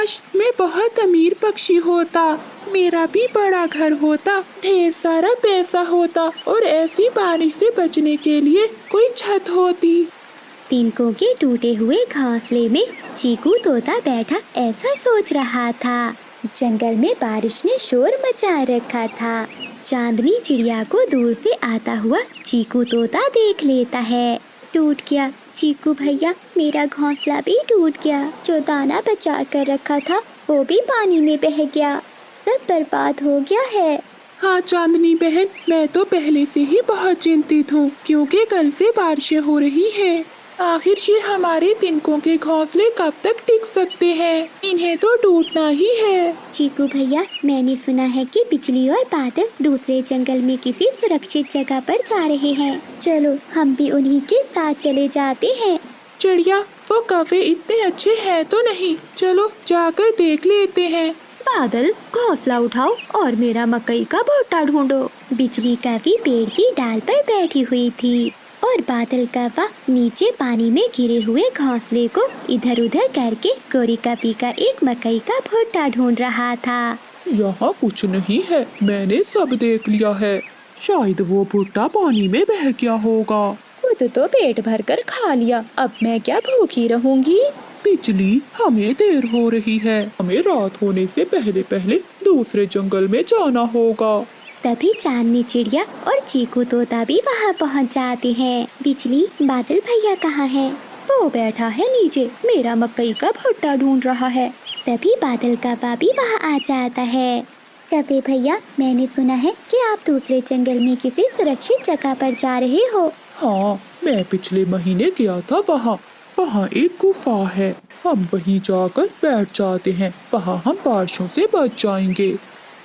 काश मैं बहुत अमीर पक्षी होता, मेरा भी बड़ा घर होता, ढेर सारा पैसा होता और ऐसी बारिश से बचने के लिए कोई छत होती। तिनकों के टूटे हुए घोंसले में चीकू तोता बैठा ऐसा सोच रहा था। जंगल में बारिश ने शोर मचा रखा था। चांदनी चिड़िया को दूर से आता हुआ चीकू तोता देख लेता है। टूट गया चीकू भैया, मेरा घोंसला भी टूट गया। जो दाना बचा कर रखा था वो भी पानी में बह गया, सब बर्बाद हो गया है। हाँ चांदनी बहन, मैं तो पहले से ही बहुत चिंतित हूँ क्योंकि कल से बारिशें हो रही हैं। आखिर ये हमारे तिनकों के घोंसले कब तक टिक सकते हैं? इन्हें तो टूटना ही है। चीकू भैया, मैंने सुना है कि बिजली और बादल दूसरे जंगल में किसी सुरक्षित जगह पर जा रहे हैं। चलो हम भी उन्हीं के साथ चले जाते हैं। चिड़िया, वो कौवे इतने अच्छे हैं तो नहीं, चलो जाकर देख लेते हैं। बादल, घोंसला उठाओ और मेरा मकई का भुट्टा ढूंढो। बिजली कौवी पेड़ की डाल पर बैठी हुई थी और बादल कौवा नीचे पानी में गिरे हुए घोंसले को इधर उधर करके गोरी कौवी का एक मकई का भुट्टा ढूंढ रहा था। यहाँ कुछ नहीं है, मैंने सब देख लिया है। शायद वो भुट्टा पानी में बह गया होगा। खुद तो पेट भर कर खा लिया, अब मैं क्या भूखी रहूंगी। बिजली, हमें देर हो रही है, हमें रात होने से पहले पहले दूसरे जंगल में जाना होगा। तभी चांदनी चिड़िया और चीकू तोता भी वहाँ पहुँच जाते हैं। बिजली, बादल भैया कहाँ है? वो बैठा है नीचे, मेरा मकई का भुट्टा ढूंढ रहा है। तभी बादल कौवा भी वहाँ आ जाता है। कौवे भैया, मैंने सुना है कि आप दूसरे जंगल में किसी सुरक्षित जगह पर जा रहे हो। हाँ, मैं पिछले महीने गया था वहाँ एक गुफा है, हम वहीं जाकर बैठ जाते हैं, वहाँ हम बारिशों से बच जाएंगे।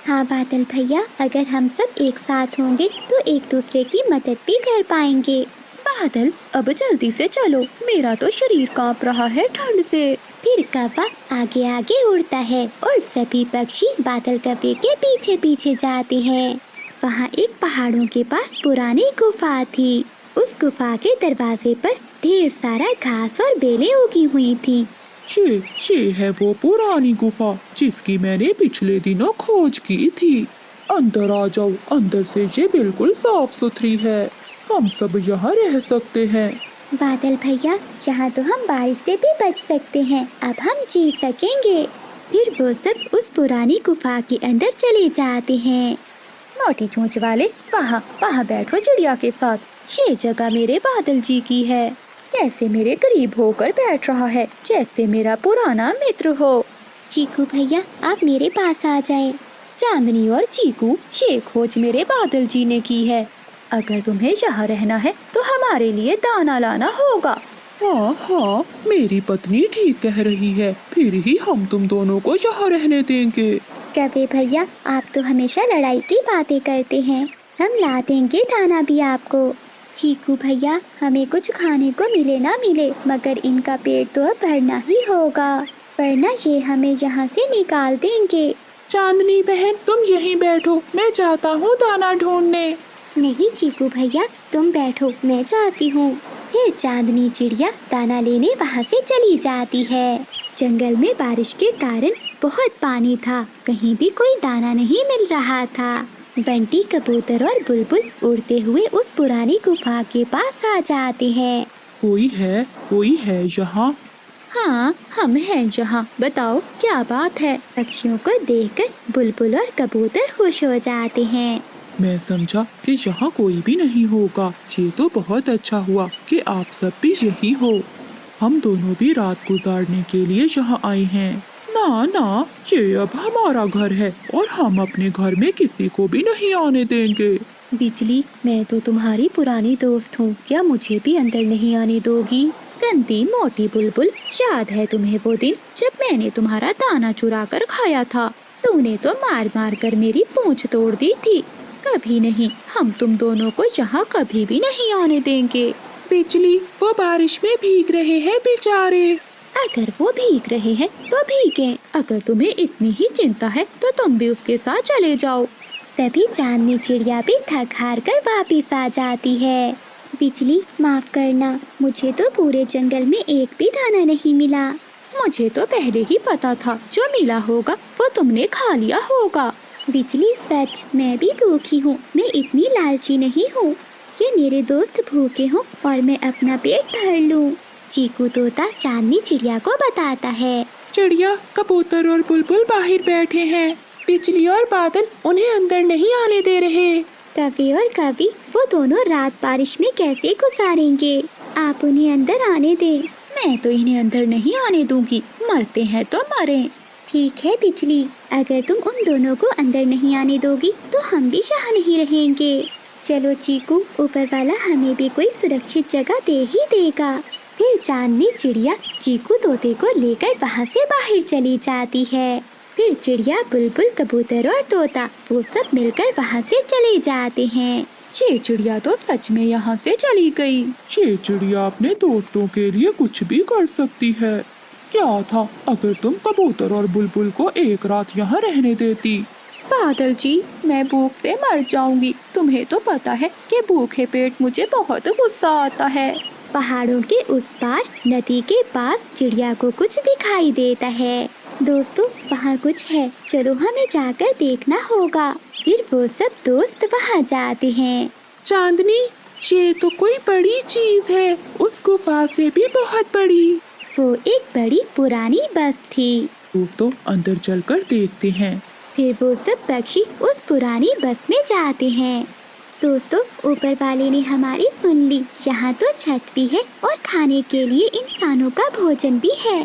हाँ बादल भैया, अगर हम सब एक साथ होंगे तो एक दूसरे की मदद भी कर पाएंगे। बादल, अब जल्दी से चलो, मेरा तो शरीर कांप रहा है ठंड से। फिर कौवा आगे आगे उड़ता है और सभी पक्षी बादल कौवे के पीछे पीछे जाते हैं। वहाँ एक पहाड़ों के पास पुरानी गुफा थी। उस गुफा के दरवाजे पर ढेर सारा घास और बेलें उगी हुई थी। ये है वो पुरानी गुफा जिसकी मैंने पिछले दिनों खोज की थी। अंदर आ जाओ, अंदर से ये बिल्कुल साफ सुथरी है, हम सब यहाँ रह सकते हैं। बादल भैया, यहाँ तो हम बारिश से भी बच सकते हैं, अब हम जी सकेंगे। फिर वो सब उस पुरानी गुफा के अंदर चले जाते हैं। मोटी चोंच वाले, वहाँ बैठो चिड़िया के साथ, ये जगह मेरे बादल जी की है। कैसे मेरे करीब होकर बैठ रहा है, जैसे मेरा पुराना मित्र हो। चीकू भैया, आप मेरे पास आ जाएं। चांदनी और चीकू, ये खोज मेरे बादल जी ने की है। अगर तुम्हें यहाँ रहना है तो हमारे लिए दाना लाना होगा। हाँ, मेरी पत्नी ठीक कह रही है, फिर ही हम तुम दोनों को यहाँ रहने देंगे। कौवे भैया, आप तो हमेशा लड़ाई की बातें करते हैं, हम ला देंगे दाना भी आपको। चीकू भैया, हमें कुछ खाने को मिले ना मिले, मगर इनका पेट तो अब भरना ही होगा, वरना ये हमें यहाँ से निकाल देंगे। चांदनी बहन, तुम यहीं बैठो, मैं जाता हूँ दाना ढूंढने। नहीं चीकू भैया, तुम बैठो, मैं जाती हूँ। फिर चांदनी चिड़िया दाना लेने वहाँ से चली जाती है। जंगल में बारिश के कारण बहुत पानी था, कहीं भी कोई दाना नहीं मिल रहा था। बंटी, कबूतर और बुलबुल उड़ते हुए उस पुरानी गुफा के पास आ जाते हैं। कोई है यहाँ? हाँ, हम हैं यहाँ, बताओ क्या बात है। पक्षियों को देखकर बुलबुल और कबूतर खुश हो जाते हैं। मैं समझा कि यहाँ कोई भी नहीं होगा, ये तो बहुत अच्छा हुआ कि आप सब भी यही हो। हम दोनों भी रात गुजारने के लिए यहाँ आए हैं। ना, ये अब हमारा घर है और हम अपने घर में किसी को भी नहीं आने देंगे। बिजली, मैं तो तुम्हारी पुरानी दोस्त हूँ, क्या मुझे भी अंदर नहीं आने दोगी? गंदी मोटी बुलबुल, याद है तुम्हें वो दिन जब मैंने तुम्हारा दाना चुरा कर खाया था? तूने तो मार मार कर मेरी पूंछ तोड़ दी थी। कभी नहीं, हम तुम दोनों को यहाँ कभी भी नहीं आने देंगे। बिजली, वो बारिश में भीग रहे हैं बेचारे। अगर वो भीग रहे हैं तो भीगे, अगर तुम्हें इतनी ही चिंता है तो तुम भी उसके साथ चले जाओ। तभी चांदनी चिड़िया भी थक हार कर वापिस आ जाती है। बिजली, माफ करना, मुझे तो पूरे जंगल में एक भी दाना नहीं मिला। मुझे तो पहले ही पता था जो मिला होगा वो तुमने खा लिया होगा। बिजली सच, मैं भी भूखी हूँ। मैं इतनी लालची नहीं हूँ कि मेरे दोस्त भूखे हों और मैं अपना पेट भर लूँ। चीकू तोता चांदनी चिड़िया को बताता है। चिड़िया, कबूतर और बुलबुल बाहर बैठे हैं। बिजली और बादल उन्हें अंदर नहीं आने दे रहे। कवि और कवि वो दोनों रात बारिश में कैसे गुजारेंगे? आप उन्हें अंदर आने दें। मैं तो इन्हें अंदर नहीं आने दूंगी, मरते हैं तो मरें। ठीक है बिजली, अगर तुम उन दोनों को अंदर नहीं आने दोगी तो हम भी यहाँ नहीं रहेंगे। चलो चीकू, ऊपर वाला हमें भी कोई सुरक्षित जगह दे ही देगा। फिर चांदनी चिड़िया चीकू तोते को लेकर वहाँ से बाहर चली जाती है। फिर चिड़िया, बुलबुल, कबूतर और तोता वो सब मिलकर वहाँ से चले जाते हैं। ये चिड़िया तो सच में यहाँ से चली गई। ये चिड़िया अपने दोस्तों के लिए कुछ भी कर सकती है। क्या था अगर तुम कबूतर और बुलबुल को एक रात यहाँ रहने देती? बादल जी, मैं भूख से मर जाऊंगी। तुम्हें तो पता है कि भूखे पेट मुझे बहुत गुस्सा आता है। पहाड़ों के उस पार नदी के पास चिड़िया को कुछ दिखाई देता है। दोस्तों, वहाँ कुछ है, चलो हमें जाकर देखना होगा। फिर वो सब दोस्त वहाँ जाते हैं। चांदनी, ये तो कोई बड़ी चीज है, उस गुफा से भी बहुत बड़ी। वो एक बड़ी पुरानी बस थी। दोस्तों, अंदर चलकर देखते हैं। फिर वो सब पक्षी उस पुरानी बस में जाते हैं। दोस्तों, ऊपर वाले ने हमारी सुन ली। यहाँ तो छत भी है और खाने के लिए इंसानों का भोजन भी है।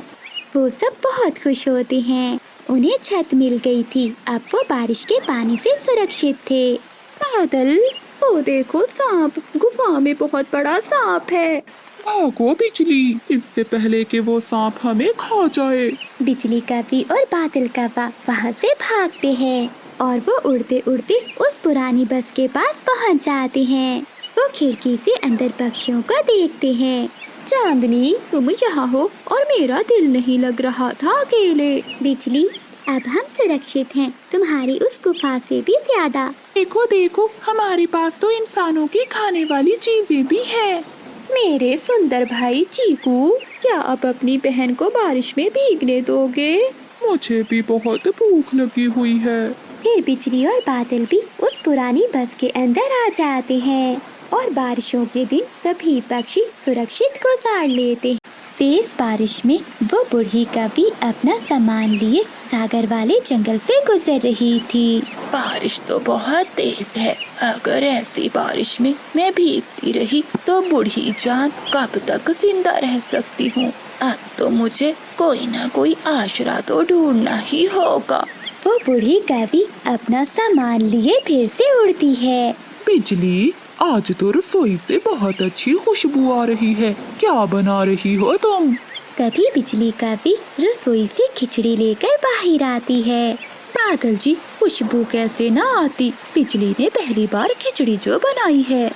वो सब बहुत खुश होते हैं। उन्हें छत मिल गई थी। अब वो बारिश के पानी से सुरक्षित थे। बादल, वो देखो सांप, गुफा में बहुत बड़ा सांप है। भागो बिजली, इससे पहले कि वो सांप हमें खा जाए। बिजली कवि और बादल कौवा वहाँ से भागते हैं और वो उड़ते उड़ते उस पुरानी बस के पास पहुँच जाते हैं। वो खिड़की से अंदर पक्षियों को देखते हैं। चांदनी, तुम यहाँ हो और मेरा दिल नहीं लग रहा था अकेले। बिजली, अब हम सुरक्षित हैं, तुम्हारी उस गुफा से भी ज्यादा। देखो देखो, हमारे पास तो इंसानों की खाने वाली चीजें भी हैं। मेरे सुंदर भाई चीकू, क्या अब अपनी बहन को बारिश में भीगने दोगे? मुझे भी बहुत भूख लगी हुई है। फिर बिजली और बादल भी उस पुरानी बस के अंदर आ जाते हैं और बारिशों के दिन सभी पक्षी सुरक्षित गुजार लेते हैं। तेज बारिश में वो बूढ़ी कवि अपना सामान लिए सागर वाले जंगल से गुजर रही थी। बारिश तो बहुत तेज है। अगर ऐसी बारिश में मैं भीगती रही तो बूढ़ी जान कब तक जिंदा रह सकती हूँ। अब तो मुझे कोई ना कोई आसरा तो ढूंढना ही होगा। वो बूढ़ी कवि अपना सामान लिए फिर से उड़ती है। बिजली, आज तो रसोई से बहुत अच्छी खुशबू आ रही है। क्या बना रही हो तुम? तभी बिजली कवि रसोई से खिचड़ी लेकर बाहर आती है। बादल जी, खुशबू कैसे ना आती? बिजली ने पहली बार खिचड़ी जो बनाई है।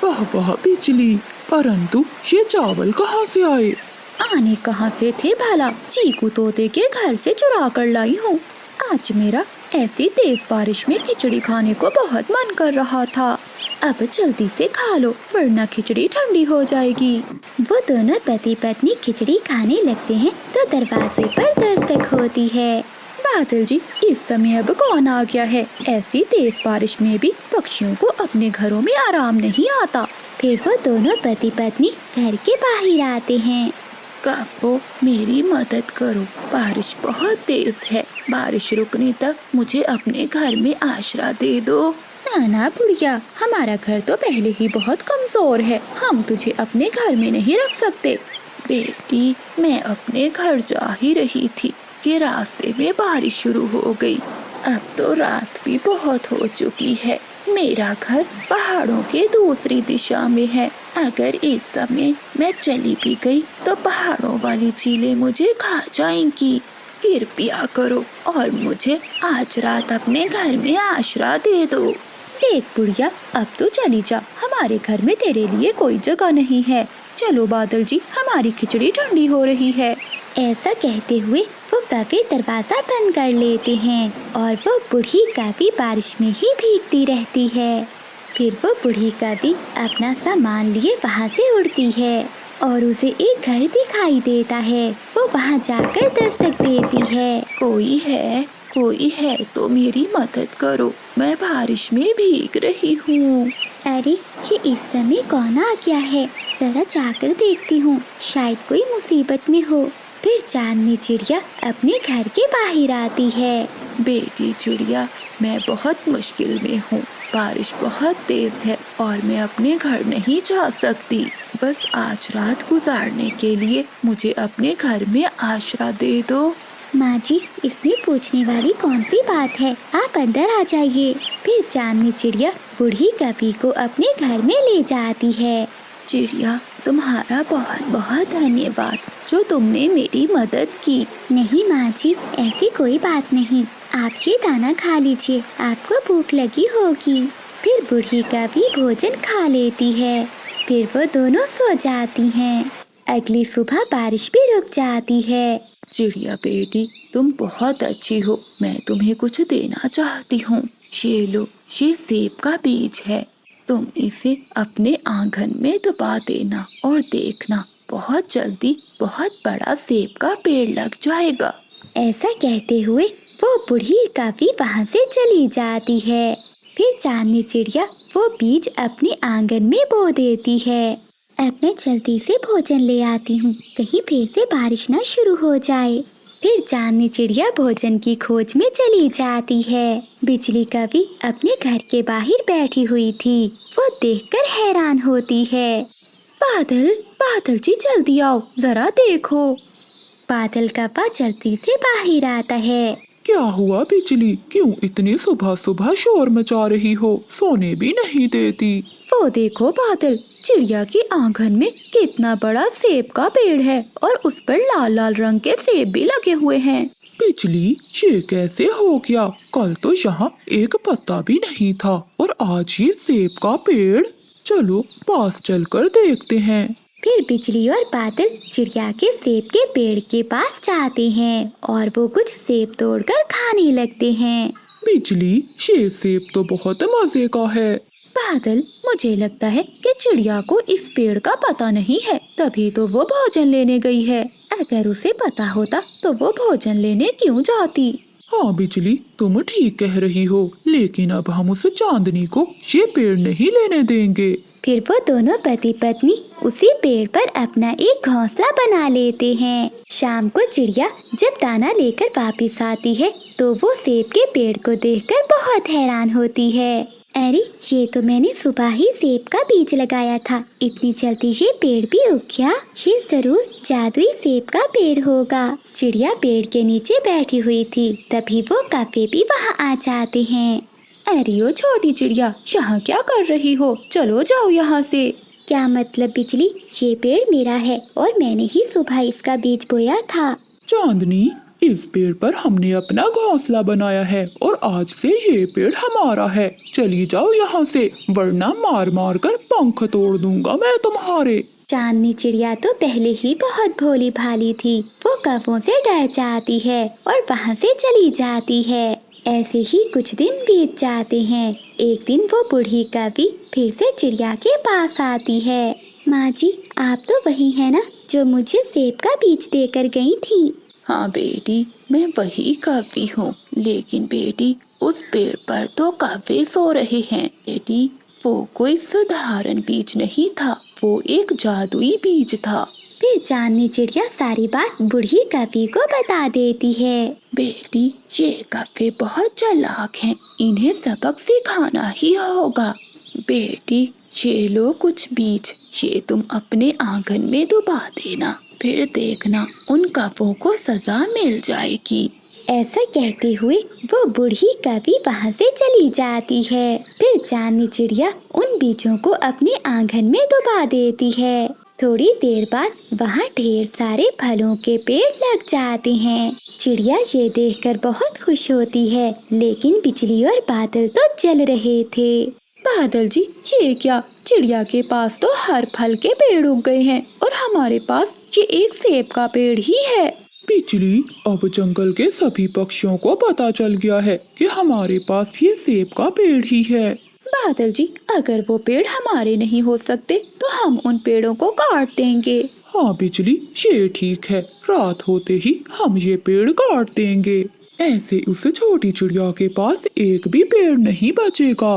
वाह वाह बिजली, परंतु ये चावल कहाँ से आए? आने कहाँ से थे भला? चीकू तोते के घर से चुरा कर लाई हूँ। आज मेरा ऐसी तेज बारिश में खिचड़ी खाने को बहुत मन कर रहा था। अब जल्दी से खा लो वरना खिचड़ी ठंडी हो जाएगी। वो दोनों पति पत्नी खिचड़ी खाने लगते हैं तो दरवाजे पर दस्तक होती है। बादल जी, इस समय अब कौन आ गया है? ऐसी तेज बारिश में भी पक्षियों को अपने घरों में आराम नहीं आता। फिर वो दोनों पति पत्नी घर के बाहर आते हैं। कहो, मेरी मदद करो, बारिश बहुत तेज है। बारिश रुकने तक मुझे अपने घर में आश्रय दे दो। नाना बुढ़िया, हमारा घर तो पहले ही बहुत कमजोर है, हम तुझे अपने घर में नहीं रख सकते। बेटी, मैं अपने घर जा ही रही थी कि रास्ते में बारिश शुरू हो गई। अब तो रात भी बहुत हो चुकी है। मेरा घर पहाड़ों के दूसरी दिशा में है। अगर इस समय मैं चली भी गई तो पहाड़ों वाली चीलें मुझे खा जाएंगी। कृपया करो और मुझे आज रात अपने घर में आश्रय दे दो। देख बुढ़िया, अब तो चली जा, हमारे घर में तेरे लिए कोई जगह नहीं है। चलो बादल जी, हमारी खिचड़ी ठंडी हो रही है। ऐसा कहते हुए वो कवि दरवाजा बंद कर लेते हैं और वो बूढ़ी कवि बारिश में ही भीगती रहती है। फिर वो बूढ़ी कवि अपना सामान लिए वहाँ से उड़ती है। और उसे एक घर दिखाई देता है। वो वहाँ जाकर दस्तक देती है। कोई है तो मेरी मदद करो, मैं बारिश में भीग रही हूँ। अरे ये इस समय कौन आ गया है, जरा जाकर देखती हूँ, शायद कोई मुसीबत में हो। फिर चांदनी चिड़िया अपने घर के बाहर आती है। बेटी चिड़िया, मैं बहुत मुश्किल में हूँ, बारिश बहुत तेज है और मैं अपने घर नहीं जा सकती। बस आज रात गुजारने के लिए मुझे अपने घर में आश्रय दे दो। माँ जी, इसमें पूछने वाली कौन सी बात है, आप अंदर आ जाइए। फिर चांदनी चिड़िया बूढ़ी कवि को अपने घर में ले जाती है। चिड़िया, तुम्हारा बहुत बहुत धन्यवाद जो तुमने मेरी मदद की। नहीं माँ जी, ऐसी कोई बात नहीं, आप ये दाना खा लीजिए, आपको भूख लगी होगी। फिर बूढ़ी कवि भोजन खा लेती है। फिर वो दोनों सो जाती हैं। अगली सुबह बारिश भी रुक जाती है। चिड़िया बेटी, तुम बहुत अच्छी हो, मैं तुम्हें कुछ देना चाहती हूँ। ये लो, ये सेब का बीज है, तुम इसे अपने आंगन में दबा देना और देखना बहुत जल्दी बहुत बड़ा सेब का पेड़ लग जाएगा। ऐसा कहते हुए वो बूढ़ी कवि वहाँ से चली जाती है। फिर चांदनी चिड़िया वो बीज अपने आंगन में बो देती है। अब मैं जल्दी से भोजन ले आती हूँ, कहीं फिर से बारिश न शुरू हो जाए। फिर चांदनी चिड़िया भोजन की खोज में चली जाती है। बिजली कवि अपने घर के बाहर बैठी हुई थी। वो देखकर हैरान होती है। बादल जी जल्दी आओ, जरा देखो। बादल कव्वा जल्दी से बाहर आता है। क्या हुआ बिजली, क्यों इतनी सुबह सुबह शोर मचा रही हो, सोने भी नहीं देती? वो देखो बादल, चिड़िया के आंगन में कितना बड़ा सेब का पेड़ है और उस पर लाल लाल रंग के सेब भी लगे हुए हैं। बिजली, ये कैसे हो गया? कल तो यहाँ एक पत्ता भी नहीं था और आज ये सेब का पेड़। चलो पास चलकर देखते हैं। फिर बिजली और बादल चिड़िया के सेब के पेड़ के पास जाते हैं और वो कुछ सेब तोड़कर खाने लगते हैं। बिजली, ये सेब तो बहुत मजे का है। बादल, मुझे लगता है कि चिड़िया को इस पेड़ का पता नहीं है, तभी तो वो भोजन लेने गई है। अगर उसे पता होता तो वो भोजन लेने क्यों जाती? हाँ बिजली, तुम ठीक कह रही हो, लेकिन अब हम उस चांदनी को ये पेड़ नहीं लेने देंगे। फिर वो दोनों पति पत्नी उसी पेड़ पर अपना एक घोंसला बना लेते हैं। शाम को चिड़िया जब दाना लेकर वापस आती है तो वो सेब के पेड़ को देखकर बहुत हैरान होती है। अरे, ये तो मैंने सुबह ही सेब का बीज लगाया था, इतनी जल्दी ये पेड़ भी उग गया। ये जरूर जादुई सेब का पेड़ होगा। चिड़िया पेड़ के नीचे बैठी हुई थी, तभी वो कव्वे भी वहाँ आ जाते हैं। अरे ओ छोटी चिड़िया, यहाँ क्या कर रही हो? चलो जाओ यहाँ से। क्या मतलब बिजली, ये पेड़ मेरा है और मैंने ही सुबह इसका बीज बोया था। चांदनी, इस पेड़ पर हमने अपना घोंसला बनाया है और आज से ये पेड़ हमारा है। चली जाओ यहाँ से, वरना मार मार कर पंख तोड़ दूंगा मैं तुम्हारे। चांदनी चिड़िया तो पहले ही बहुत भोली भाली थी। वो कौवों से डर जाती है और वहाँ से चली जाती है। ऐसे ही कुछ दिन बीत जाते हैं। एक दिन वो बूढ़ी कवि फिर से चिड़िया के पास आती है। माँ जी, आप तो वही है ना जो मुझे सेब का बीज देकर गई थी? हाँ बेटी, मैं वही कव्वी हूँ, लेकिन बेटी उस पेड़ पर तो कव्वे सो रहे हैं। बेटी, वो कोई साधारण बीज नहीं था, वो एक जादुई बीज था। फिर चांदनी चिड़िया सारी बात बूढ़ी कवि को बता देती है। बेटी, ये कव्वे बहुत चालाक हैं, इन्हें सबक सिखाना ही होगा। बेटी, ये लो कुछ बीज, ये तुम अपने आंगन में डुबा देना, फिर देखना उन कव्वों को सजा मिल जाएगी। ऐसा कहते हुए वो बूढ़ी कवि वहाँ से चली जाती है। फिर चांदनी चिड़िया उन बीजों को अपने आंगन में डुबा देती है। थोड़ी देर बाद वहाँ ढेर सारे फलों के पेड़ लग जाते हैं। चिड़िया ये देखकर बहुत खुश होती है, लेकिन बिजली और बादल तो जल रहे थे। बादल जी, ये क्या? चिड़िया के पास तो हर फल के पेड़ उग गए हैं और हमारे पास ये एक सेब का पेड़ ही है। बिजली, अब जंगल के सभी पक्षियों को पता चल गया है कि हमारे पास ये सेब का पेड़ ही है। बादल जी, अगर वो पेड़ हमारे नहीं हो सकते तो हम उन पेड़ों को काट देंगे। हाँ बिजली, ये ठीक है, रात होते ही हम ये पेड़ काट देंगे। ऐसे उस छोटी चिड़िया के पास एक भी पेड़ नहीं बचेगा।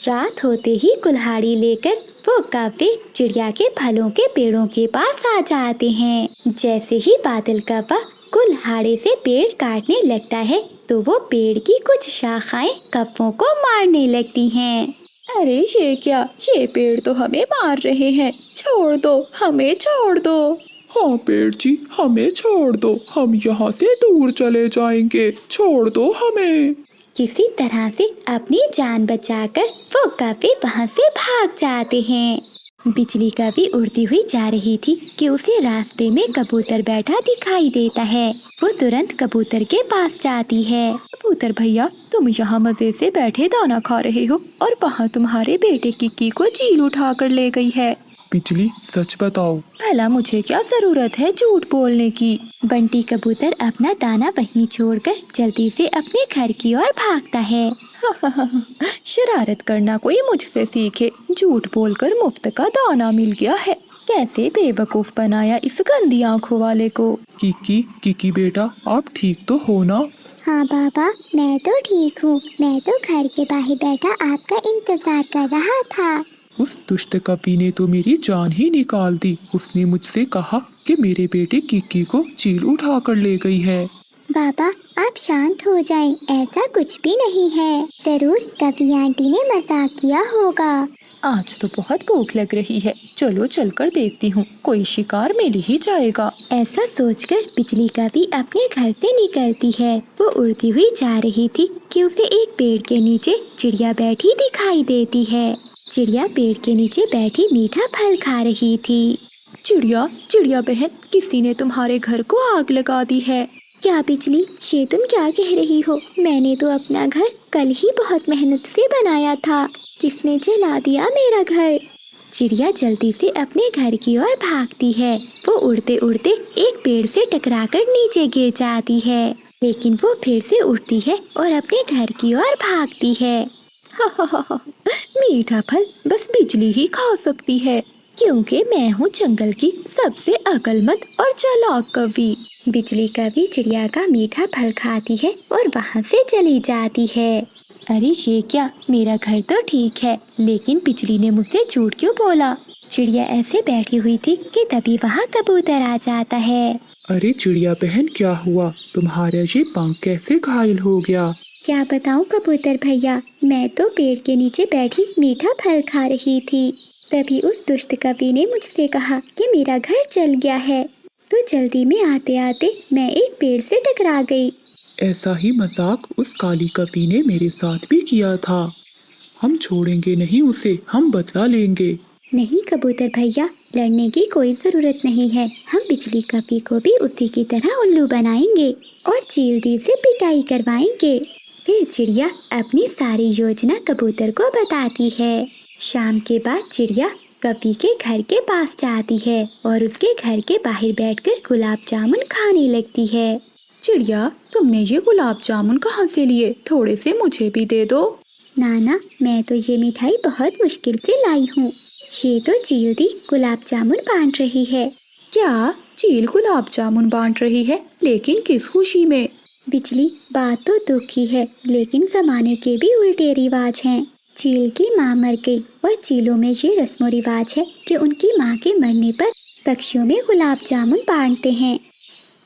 रात होते ही कुल्हाड़ी लेकर वो कौवे चिड़िया के फलों के पेड़ों के पास आ जाते हैं। जैसे ही बादल कौवा कुल्हाड़ी से पेड़ काटने लगता है तो वो पेड़ की कुछ शाखाएं कौवों को मारने लगती हैं। अरे ये क्या, ये पेड़ तो हमें मार रहे हैं, छोड़ दो, हमें छोड़ दो। हाँ पेड़ जी, हमें छोड़ दो, हम यहाँ से दूर चले जाएंगे, छोड़ दो हमें। किसी तरह से अपनी जान बचाकर वो कौवे वहाँ से भाग जाते हैं। बिजली कभी उड़ती हुई जा रही थी कि उसे रास्ते में कबूतर बैठा दिखाई देता है। वो तुरंत कबूतर के पास जाती है। कबूतर भैया, तुम यहाँ मजे से बैठे दाना खा रहे हो और वहाँ तुम्हारे बेटे किक्की को चील उठा कर ले गई है। बिजली सच बताओ। भला मुझे क्या जरूरत है झूठ बोलने की। बंटी कबूतर अपना दाना वहीं छोड़कर जल्दी से अपने घर की ओर भागता है। शरारत करना कोई मुझसे सीखे, झूठ बोलकर मुफ्त का दाना मिल गया है। कैसे बेवकूफ बनाया इस गंदी आंखों वाले को। किकी बेटा, आप ठीक तो हो ना? हाँ बाबा, मैं तो ठीक हूँ। मैं तो घर के बाहर बैठा आपका इंतजार कर रहा था। उस दुष्ट कपी ने तो मेरी जान ही निकाल दी। उसने मुझसे कहा कि मेरे बेटे किक्की को चील उठा कर ले गई है। बाबा आप शांत हो जाएं, ऐसा कुछ भी नहीं है। जरूर कभी आंटी ने मजाक किया होगा। आज तो बहुत भूख लग रही है, चलो चलकर देखती हूँ, कोई शिकार मिल ही जाएगा। ऐसा सोचकर बिजली कभी अपने घर से निकलती है। वो उड़ती हुई जा रही थी कि उसे एक पेड़ के नीचे चिड़िया बैठी दिखाई देती है। चिड़िया पेड़ के नीचे बैठी मीठा फल खा रही थी। चिड़िया बहन, किसी ने तुम्हारे घर को आग लगा दी है। क्या बिजली, ये तुम क्या कह रही हो? मैंने तो अपना घर कल ही बहुत मेहनत से बनाया था। किसने जला दिया मेरा घर? चिड़िया जल्दी से अपने घर की ओर भागती है। वो उड़ते उड़ते एक पेड़ से टकराकर नीचे गिर जाती है, लेकिन वो फिर से उठती है और अपने घर की ओर भागती है। मीठा फल बस बिजली ही खा सकती है, क्योंकि मैं हूँ जंगल की सबसे अक्लमंद और चालाक कवि। बिजली कभी चिड़िया का मीठा फल खाती है और वहाँ से चली जाती है। अरे ये क्या, मेरा घर तो ठीक है, लेकिन बिजली ने मुझसे झूठ क्यों बोला? चिड़िया ऐसे बैठी हुई थी कि तभी वहाँ कबूतर आ जाता है। अरे चिड़िया बहन, क्या हुआ? तुम्हारा ये पाँव कैसे घायल हो गया? क्या बताऊँ कबूतर भैया, मैं तो पेड़ के नीचे बैठी मीठा फल खा रही थी। तभी उस दुष्ट कवि ने मुझसे कहा कि मेरा घर जल गया है, तो जल्दी में आते आते मैं एक पेड़ से टकरा गई। ऐसा ही मजाक उस काली कपी ने मेरे साथ भी किया था। हम छोड़ेंगे नहीं उसे, हम बदला लेंगे। नहीं कबूतर भैया, लड़ने की कोई जरूरत नहीं है। हम बिजली कपी को भी उसी की तरह उल्लू बनाएंगे और चील से पिटाई करवाएंगे। फिर चिड़िया अपनी सारी योजना कबूतर को बताती है। शाम के बाद चिड़िया कपी के घर के पास जाती है और उसके घर के बाहर बैठकर गुलाब जामुन खाने लगती है। चिड़िया, तुमने ये गुलाब जामुन कहाँ से लिए? थोड़े से मुझे भी दे दो। नाना, मैं तो ये मिठाई बहुत मुश्किल से लाई हूँ। ये तो चील दी गुलाब जामुन बांट रही है। क्या चील गुलाब जामुन बांट रही है? लेकिन किस खुशी में? बिजली, बात तो दुख की है, लेकिन जमाने के भी उल्टे रिवाज हैं। चील की माँ मर गई और चीलों में ये रस्म रिवाज है कि उनकी माँ के मरने पर पक्षियों में गुलाब जामुन बांटते हैं।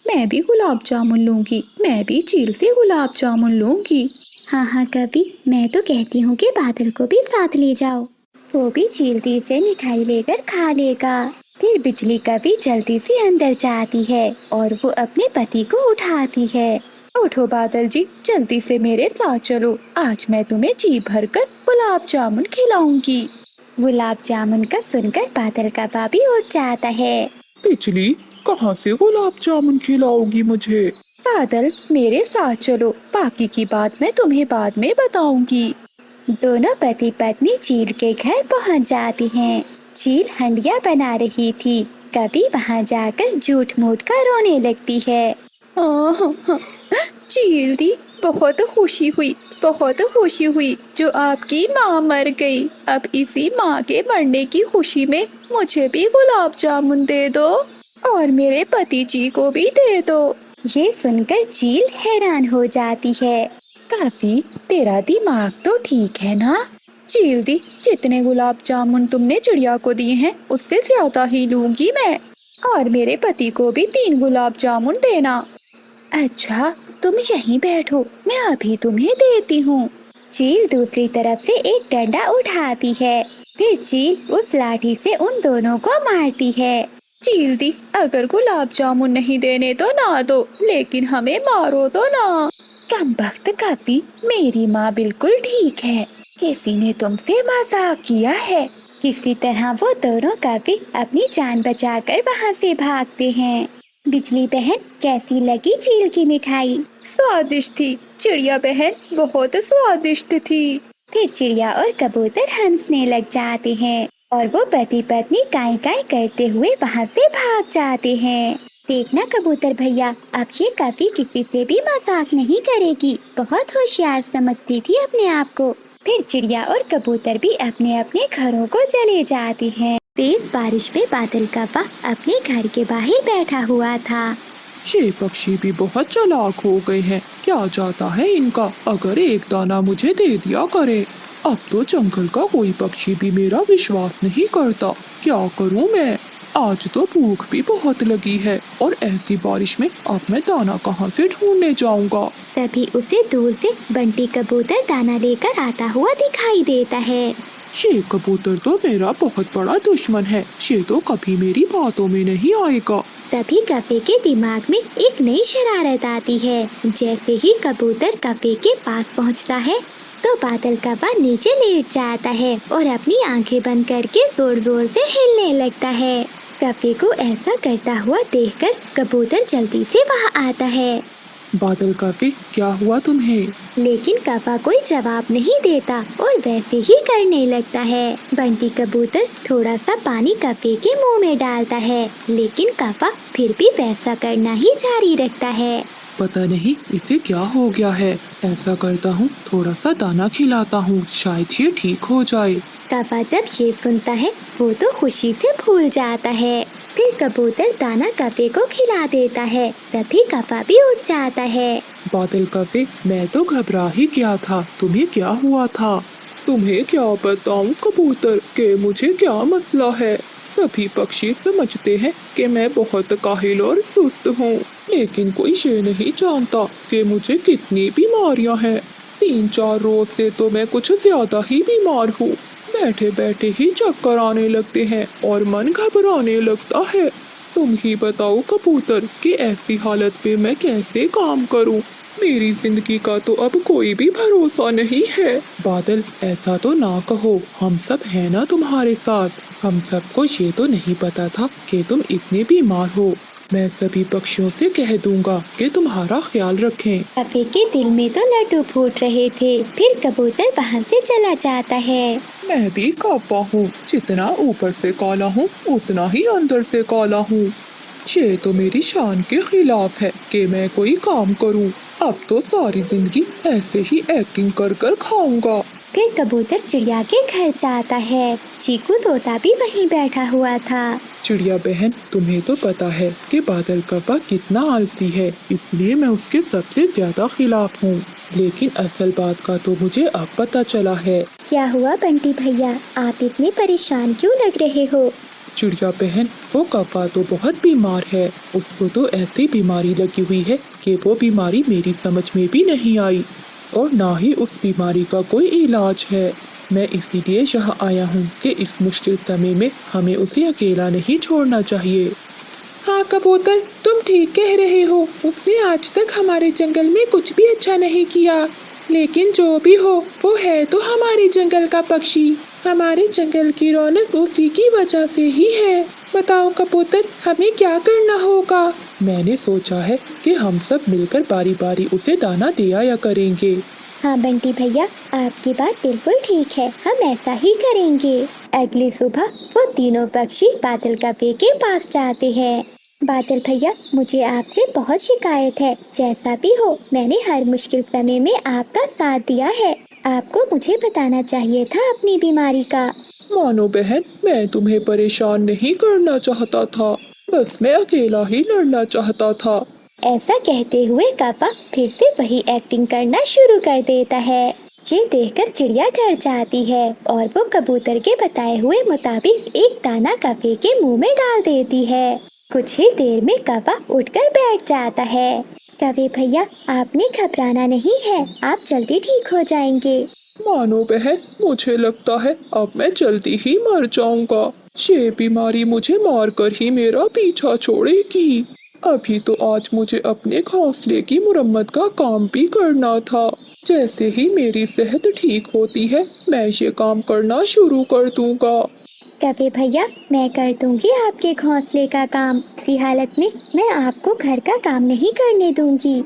मैं भी गुलाब जामुन लूंगी, मैं भी चील से गुलाब जामुन लूंगी। हाँ हाँ कभी, मैं तो कहती हूँ कि बादल को भी साथ ले जाओ, वो भी चील से मिठाई लेकर खा लेगा। फिर बिजली कभी जल्दी से अंदर जाती है और वो अपने पति को उठाती है। उठो बादल जी, जल्दी से मेरे साथ चलो, आज मैं तुम्हें जी भर कर गुलाब जामुन खिलाऊंगी। गुलाब जामुन का सुनकर बादल का बाबी उठ जाता है। बिजली, कहाँ से गुलाब जामुन खिलाओगी मुझे? बादल, मेरे साथ चलो, बाकी की बात मैं तुम्हें बाद में बताऊंगी। दोनों पति पत्नी चील के घर पहुंच जाती हैं। चील हंडिया बना रही थी। कभी वहां जाकर झूठ मूठ कर रोने लगती है। चील दी, बहुत खुशी हुई, बहुत खुशी हुई जो आपकी माँ मर गई। अब इसी माँ के मरने की खुशी में मुझे भी गुलाब जामुन दे दो और मेरे पति जी को भी दे दो। ये सुनकर चील हैरान हो जाती है। काफी, तेरा दिमाग तो ठीक है ना? चील दी, जितने गुलाब जामुन तुमने चिड़िया को दिए हैं उससे ज्यादा ही लूंगी मैं, और मेरे पति को भी 3 गुलाब जामुन देना। अच्छा, तुम यहीं बैठो, मैं अभी तुम्हें देती हूँ। चील दूसरी तरफ से एक डंडा उठाती है। फिर चील उस लाठी से उन दोनों को मारती है। चील दी, अगर गुलाब जामुन नहीं देने तो ना दो, लेकिन हमें मारो तो ना। कमबख्त काफी, मेरी माँ बिल्कुल ठीक है, किसी ने तुमसे मजाक किया है। किसी तरह वो दोनों काफी अपनी जान बचाकर वहाँ से भागते हैं। बिजली बहन, कैसी लगी चील की मिठाई? स्वादिष्ट थी चिड़िया बहन, बहुत स्वादिष्ट थी। फिर चिड़िया और कबूतर हंसने लग जाते हैं और वो पति पत्नी काई काई करते हुए वहाँ से भाग जाते हैं। देखना कबूतर भैया, अब ये कभी किसी से भी मजाक नहीं करेगी। बहुत होशियार समझती थी अपने आप को। फिर चिड़िया और कबूतर भी अपने अपने घरों को चले जाते हैं। तेज बारिश में बादल कव्वा अपने घर के बाहर बैठा हुआ था। ये पक्षी भी बहुत चालाक हो गए हैं। क्या जाता है इनका, अगर एक दाना मुझे दे दिया करे। अब तो जंगल का कोई पक्षी भी मेरा विश्वास नहीं करता। क्या करूं मैं? आज तो भूख भी बहुत लगी है और ऐसी बारिश में अब मैं दाना कहाँ से ढूंढने जाऊंगा। तभी उसे दूर से बंटी कबूतर दाना लेकर आता हुआ दिखाई देता है। ये कबूतर तो मेरा बहुत बड़ा दुश्मन है, ये तो कभी मेरी बातों में नहीं आएगा। तभी कफे के दिमाग में एक नई शरारत आती है। जैसे ही कबूतर कफे के पास पहुंचता है तो बादल कव्वा नीचे लेट जाता है और अपनी आंखें बंद करके जोर जोर से हिलने लगता है। कफे को ऐसा करता हुआ देखकर कबूतर जल्दी से वहाँ आता है। बादल कव्वे, क्या हुआ तुम्हें? लेकिन कव्वा कोई जवाब नहीं देता और वैसे ही करने लगता है। बंटी कबूतर थोड़ा सा पानी कव्वे के मुंह में डालता है, लेकिन कव्वा फिर भी वैसा करना ही जारी रखता है। पता नहीं इसे क्या हो गया है। ऐसा करता हूँ, थोड़ा सा दाना खिलाता हूँ, शायद ये ठीक हो जाए। कव्वा जब ये सुनता है वो तो खुशी से फूल जाता है। फिर कबूतर दाना कव्वे को खिला देता है। तभी कव्वा भी उठ जाता है। बादल कव्वे, मैं तो घबरा ही गया था, तुम्हें क्या हुआ था? तुम्हें क्या बताऊं कबूतर के मुझे क्या मसला है। सभी पक्षी समझते हैं कि मैं बहुत काहिल और सुस्त हूँ, लेकिन कोई ये नहीं जानता कि मुझे कितनी बीमारियाँ हैं। 3-4 रोज से तो मैं कुछ ज्यादा ही बीमार हूँ। बैठे बैठे ही चक्कर आने लगते हैं और मन घबराने लगता है। तुम ही बताओ कबूतर कि ऐसी हालत पे मैं कैसे काम करूं? मेरी जिंदगी का तो अब कोई भी भरोसा नहीं है। बादल, ऐसा तो ना कहो, हम सब हैं ना तुम्हारे साथ। हम सबको ये तो नहीं पता था कि तुम इतने बीमार हो। मैं सभी पक्षियों से कह दूंगा कि तुम्हारा ख्याल रखें। कव्वे के दिल में तो लड्डू फूट रहे थे। फिर कबूतर वहाँ से चला जाता है। मैं भी कव्वा हूँ, जितना ऊपर से काला हूँ उतना ही अंदर से काला हूँ। ये तो मेरी शान के खिलाफ है कि मैं कोई काम करूँ। अब तो सारी जिंदगी ऐसे ही एक्टिंग कर कर खाऊंगा। फिर कबूतर चिड़िया के घर जाता है। चीकू तोता भी वहीं बैठा हुआ था। चिड़िया बहन, तुम्हें तो पता है कि बादल कव्वा कितना आलसी है, इसलिए मैं उसके सबसे ज्यादा खिलाफ हूँ। लेकिन असल बात का तो मुझे अब पता चला है। क्या हुआ बंटी भैया, आप इतने परेशान क्यों लग रहे हो? चिड़िया बहन, वो कव्वा तो बहुत बीमार है। उसको तो ऐसी बीमारी लगी हुई है कि वो बीमारी मेरी समझ में भी नहीं आई और ना ही उस बीमारी का कोई इलाज है। मैं इसीलिए यहाँ आया हूँ कि इस मुश्किल समय में हमें उसे अकेला नहीं छोड़ना चाहिए। हाँ कबूतर, तुम ठीक कह रहे हो। उसने आज तक हमारे जंगल में कुछ भी अच्छा नहीं किया, लेकिन जो भी हो वो है तो हमारे जंगल का पक्षी। हमारे जंगल की रौनक उसी की वजह से ही है। बताओ कबूतर, हमें क्या करना होगा? मैंने सोचा है कि हम सब मिलकर बारी बारी उसे दाना दिया करेंगे। हाँ बंटी भैया, आपकी बात बिल्कुल ठीक है, हम ऐसा ही करेंगे। अगली सुबह वो तीनों पक्षी बादल कव्वे के पास जाते हैं। बादल भैया, मुझे आपसे बहुत शिकायत है। जैसा भी हो, मैंने हर मुश्किल समय में आपका साथ दिया है। आपको मुझे बताना चाहिए था अपनी बीमारी का। मानो बहन, मैं तुम्हें परेशान नहीं करना चाहता था, बस मैं अकेला ही लड़ना चाहता था। ऐसा कहते हुए कौवा फिर से वही एक्टिंग करना शुरू कर देता है। ये देखकर चिड़िया डर जाती है और वो कबूतर के बताए हुए मुताबिक एक दाना कौवे के मुंह में डाल देती है। कुछ ही देर में कौवा उठकर बैठ जाता है। कौवे भैया, आपने घबराना नहीं है, आप जल्दी ठीक हो जाएंगे। मानो बहन, मुझे लगता है अब मैं जल्दी ही मर जाऊंगा। ये बीमारी मुझे मारकर ही मेरा पीछा छोड़ेगी। अभी तो आज मुझे अपने घोंसले की मुरम्मत का काम भी करना था। जैसे ही मेरी सेहत ठीक होती है, मैं ये काम करना शुरू कर दूंगा। कौवे भैया, मैं कर दूंगी आपके घोंसले का काम। इसी हालत में मैं आपको घर का काम नहीं करने दूंगी।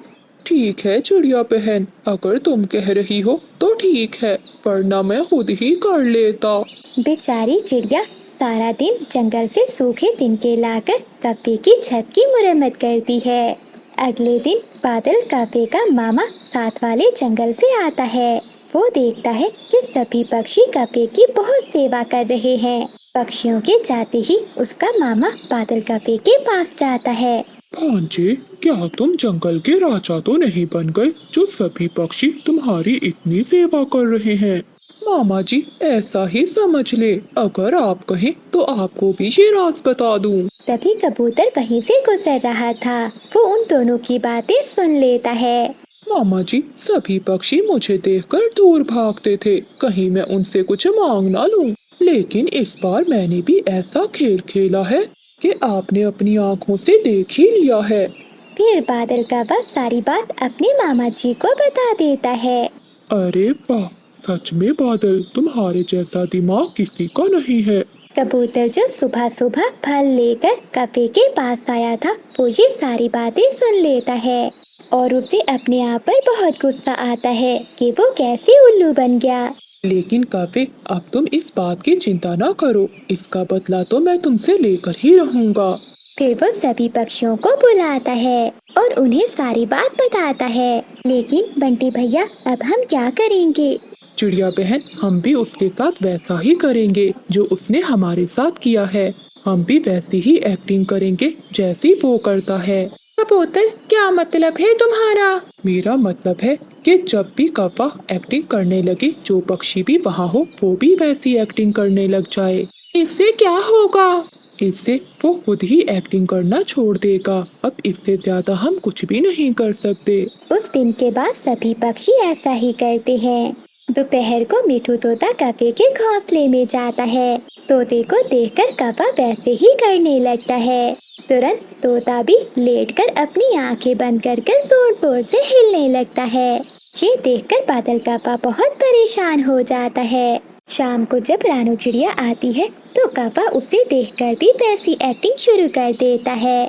ठीक है चिड़िया बहन, अगर तुम कह रही हो तो ठीक है, वरना मैं खुद ही कर लेता। बेचारी चिड़िया सारा दिन जंगल से सूखे तिनके लाकर कौवे की छत की मुरम्मत करती है। अगले दिन बादल कौवे का मामा साथ वाले जंगल से आता है। वो देखता है कि सभी पक्षी कौवे की बहुत सेवा कर रहे हैं। पक्षियों के जाते ही उसका मामा बादल कौवे के पास जाता है। भांजे, क्या तुम जंगल के राजा तो नहीं बन गए जो सभी पक्षी तुम्हारी इतनी सेवा कर रहे हैं? मामा जी, ऐसा ही समझ ले। अगर आप कहें तो आपको भी ये राज बता दूं। तभी कबूतर वहीं से गुजर रहा था। वो उन दोनों की बातें सुन लेता है। मामा जी, सभी पक्षी मुझे देखकर दूर भागते थे, कहीं मैं उनसे कुछ मांग ना लूं। लेकिन इस बार मैंने भी ऐसा खेल खेला है कि आपने अपनी आँखों से देख ही लिया है। फिर बादल कौवा सारी बात अपने मामा जी को बता देता है। अरे वाह, सच में बादल, तुम्हारे जैसा दिमाग किसी का नहीं है। कबूतर जो सुबह सुबह फल लेकर कौवे के पास आया था, वो ये सारी बातें सुन लेता है और उसे अपने आप पर बहुत गुस्सा आता है कि वो कैसे उल्लू बन गया। लेकिन कौवे, अब तुम इस बात की चिंता ना करो, इसका बदला तो मैं तुमसे लेकर ही रहूंगा। फिर वो सभी पक्षियों को बुलाता है और उन्हें सारी बात बताता है। लेकिन बंटी भैया, अब हम क्या करेंगे? चिड़िया बहन, हम भी उसके साथ वैसा ही करेंगे जो उसने हमारे साथ किया है। हम भी वैसी ही एक्टिंग करेंगे जैसी वो करता है। कबूतर, क्या मतलब है तुम्हारा? मेरा मतलब है कि जब भी कौवा एक्टिंग करने लगे, जो पक्षी भी वहाँ हो वो भी वैसी एक्टिंग करने लग जाए। इससे क्या होगा? इससे वो खुद ही एक्टिंग करना छोड़ देगा। अब इससे ज्यादा हम कुछ भी नहीं कर सकते। उस दिन के बाद सभी पक्षी ऐसा ही करते हैं। दोपहर को मिठू तोता कौवे के घोंसले में जाता है। तोते को देखकर कौवा वैसे ही करने लगता है। तुरंत तोता भी लेटकर अपनी आंखें बंद कर जोर जोर से हिलने लगता है। ये देखकर बादल कौवा बहुत परेशान हो जाता है। शाम को जब रानू चिड़िया आती है तो कौवा उसे देखकर भी वैसी एक्टिंग शुरू कर देता है।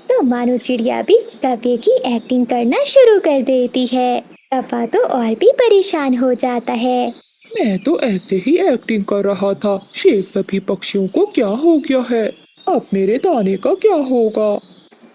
तो मानो चिड़िया भी कौवे की एक्टिंग करना शुरू कर देती है। कौवा तो और भी परेशान हो जाता है। मैं तो ऐसे ही एक्टिंग कर रहा था, ये सभी पक्षियों को क्या हो गया है? अब मेरे दाने का क्या होगा?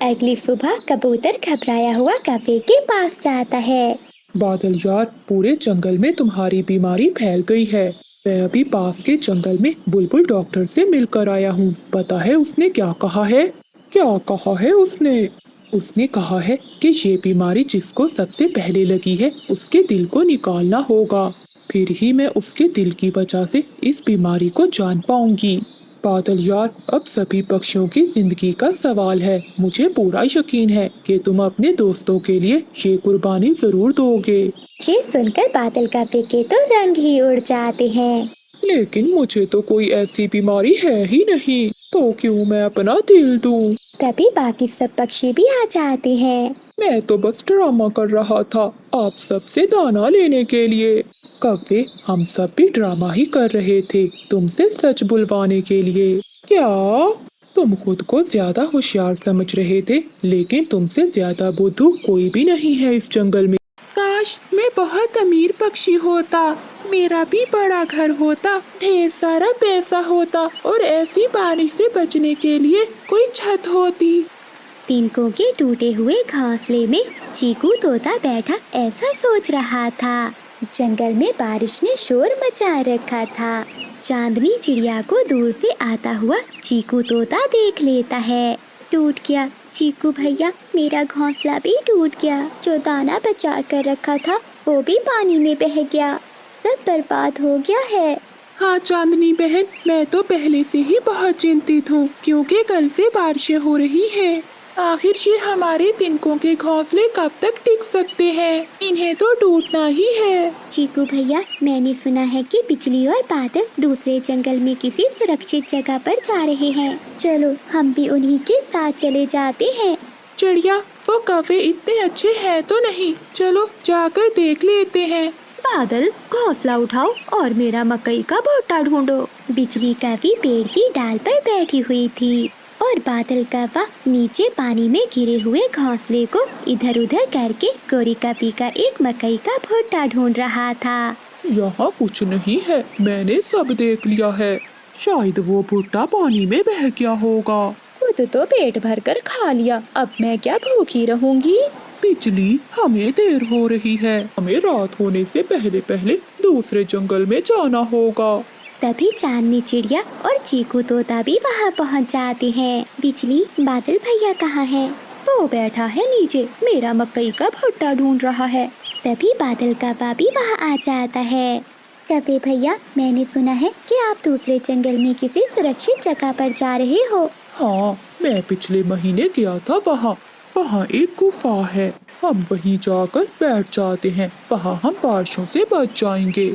अगली सुबह कबूतर घबराया हुआ कौवे के पास जाता है। बादल यार, पूरे जंगल में तुम्हारी बीमारी फैल गई है। मैं अभी पास के जंगल में बुलबुल डॉक्टर से मिलकर आया हूँ। पता है उसने क्या कहा है? क्या कहा है उसने? उसने कहा है कि ये बीमारी जिसको सबसे पहले लगी है उसके दिल को निकालना होगा, फिर ही मैं उसके दिल की वजह से इस बीमारी को जान पाऊंगी। बादल यार, अब सभी पक्षियों की जिंदगी का सवाल है। मुझे पूरा यकीन है कि तुम अपने दोस्तों के लिए ये कुर्बानी जरूर दोगे। ये सुनकर बादल कौवे के तो रंग ही उड़ जाते हैं। लेकिन मुझे तो कोई ऐसी बीमारी है ही नहीं, तो क्यों मैं अपना दिल दूं? तभी बाकी सब पक्षी भी आ जाते हैं। मैं तो बस ड्रामा कर रहा था आप सबसे दाना लेने के लिए। कौवे, हम सब भी ड्रामा ही कर रहे थे तुमसे सच बुलवाने के लिए। क्या तुम खुद को ज्यादा होशियार समझ रहे थे? लेकिन तुमसे ज्यादा बुद्धू कोई भी नहीं है इस जंगल में। काश मैं बहुत अमीर पक्षी होता, मेरा भी बड़ा घर होता, ढेर सारा पैसा होता और ऐसी बारिश से बचने के लिए कोई छत होती। तिनकों के टूटे हुए घोंसले में चीकू तोता बैठा ऐसा सोच रहा था। जंगल में बारिश ने शोर मचा रखा था। चांदनी चिड़िया को दूर से आता हुआ चीकू तोता देख लेता है। टूट गया चीकू भैया, मेरा घोंसला भी टूट गया। जो दाना बचा कर रखा था वो भी पानी में बह गया। सब बर्बाद हो गया है। हाँ चांदनी बहन, मैं तो पहले से ही बहुत चिंतित हूँ क्योंकि कल से बारिशें हो रही हैं। आखिर ये हमारे तिनकों के घोंसले कब तक टिक सकते हैं? इन्हें तो टूटना ही है। चीकू भैया, मैंने सुना है कि बिजली और बादल दूसरे जंगल में किसी सुरक्षित जगह पर जा रहे हैं। चलो हम भी उन्हीं के साथ चले जाते हैं। चिड़िया, वो कौवे इतने अच्छे हैं तो नहीं, चलो जाकर देख लेते हैं। बादल, घोंसला उठाओ और मेरा मकई का भुट्टा ढूंढो। बिजली कौवी पेड़ की डाल पर बैठी हुई थी और बादल कौवा नीचे पानी में गिरे हुए घोंसले को इधर उधर करके गोरी कौवी का एक मकई का भुट्टा ढूंढ रहा था। यहाँ कुछ नहीं है, मैंने सब देख लिया है। शायद वो भुट्टा पानी में बह गया होगा। खुद तो पेट भर कर खा लिया, अब मैं क्या भूखी रहूंगी। बिजली, हमें देर हो रही है। हमें रात होने से पहले पहले दूसरे जंगल में जाना होगा। तभी चांदनी चिड़िया और चीकू तोता भी वहाँ पहुँच जाते हैं। बिजली, बादल भैया कहाँ है? वो बैठा है नीचे, मेरा मकई का भुट्टा ढूंढ रहा है। तभी बादल कौवा भी वहाँ आ जाता है। कौवे भैया, मैंने सुना है कि आप दूसरे जंगल में किसी सुरक्षित जगह पर जा रहे हो। हाँ, मैं पिछले महीने गया था वहाँ। वहाँ एक गुफा है, हम वहीं जाकर बैठ जाते हैं। वहाँ हम बारिशों से बच जाएंगे।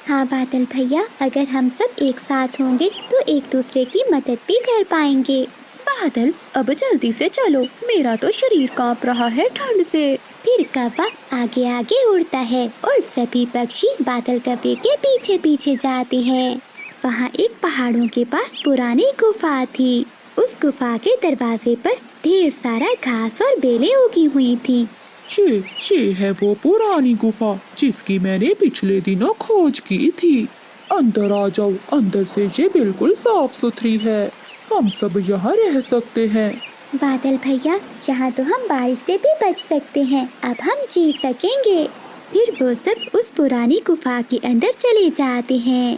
हाँ बादल भैया, अगर हम सब एक साथ होंगे तो एक दूसरे की मदद भी कर पाएंगे। बादल, अब जल्दी से चलो, मेरा तो शरीर कांप रहा है ठंड से। फिर कौवा आगे आगे उड़ता है और सभी पक्षी बादल कौवे के पीछे पीछे जाते हैं। वहाँ एक पहाड़ों के पास पुरानी गुफा थी। उस गुफा के दरवाजे पर ढेर सारा घास और बेलें उगी हुई थी। ये है वो पुरानी गुफा जिसकी मैंने पिछले दिनों खोज की थी। अंदर आ जाओ, अंदर से ये बिल्कुल साफ सुथरी है। हम सब यहाँ रह सकते हैं। बादल भैया, यहाँ तो हम बारिश से भी बच सकते हैं। अब हम जी सकेंगे। फिर वो सब उस पुरानी गुफा के अंदर चले जाते हैं।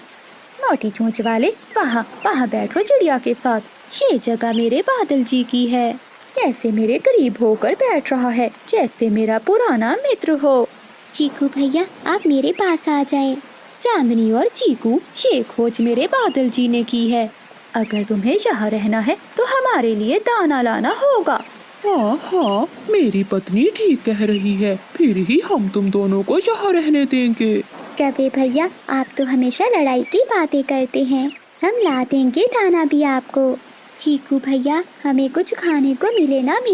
मोटी चोंच वाले, वहाँ बैठो चिड़िया के साथ। ये जगह मेरे बादल जी की है। कैसे मेरे करीब होकर बैठ रहा है, जैसे मेरा पुराना मित्र हो। चीकू भैया, आप मेरे पास आ जाएं। चांदनी और चीकू, ये खोज मेरे बादल जी ने की है। अगर तुम्हें यहाँ रहना है तो हमारे लिए दाना लाना होगा। हाँ, मेरी पत्नी ठीक कह रही है। फिर ही हम तुम दोनों को यहाँ रहने देंगे। कौवे भैया, आप तो हमेशा लड़ाई की बातें करते हैं। हम ला देंगे दाना भी आपको। चीकू भैया, हमें कुछ खाने को मिले ना मिले